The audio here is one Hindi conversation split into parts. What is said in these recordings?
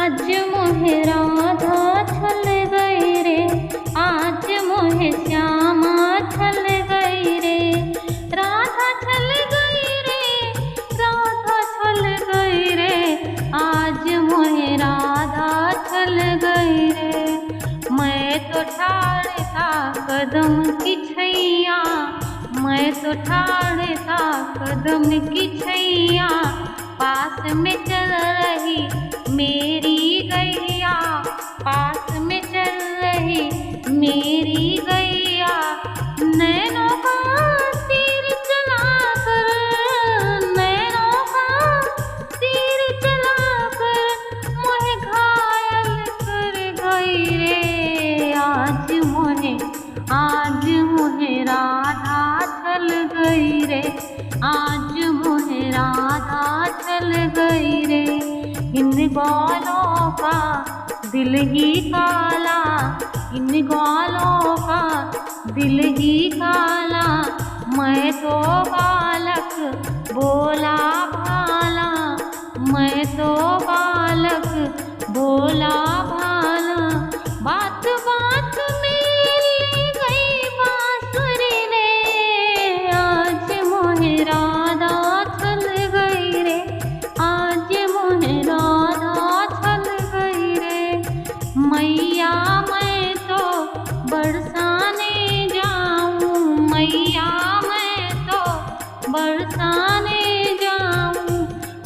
आज मोहे राधा छल गई रे, आज मोहे श्यामा छल गई रे। राधा छल गई रे, राधा छल गई रे, आज मोहे राधा छल गई रे। मैं तो ठाड़ था कदम की छैया, मैं तो ठाड़ था कदम की छैया, पास में चल रही मेरी गैया, पास में चल रही मेरी गैया। नैनों का तीर चलाकर, नैनों का तीर चलाकर मोहे घायल कर गई रे। आज मोहे राधा छल गई रे, आज मोहे राधा छल गई रे। इन ग्वालों का दिल ही काला, इन ग्वालों का दिल ही काला, मैं तो बालक बोला भाला, मैं तो बालक बोला भाला। बात बात में ले गई बांसुरी ने, आज मोहे राधा छल गई रे, आज मोहे राधा छल गई रे। मैया मैं तो बरसाने जाऊं, मैया मैं तो बरसाने जाऊं,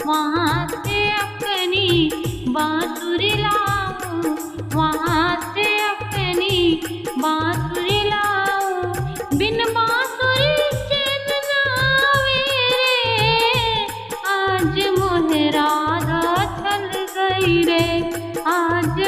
वहाँ से अपनी बांसुरी लाऊं, वहाँ से अपनी बांसुरी लाऊं। बिन बांसुरी चैन न आवे रे, आज मोहे राधा छल गई रे, आज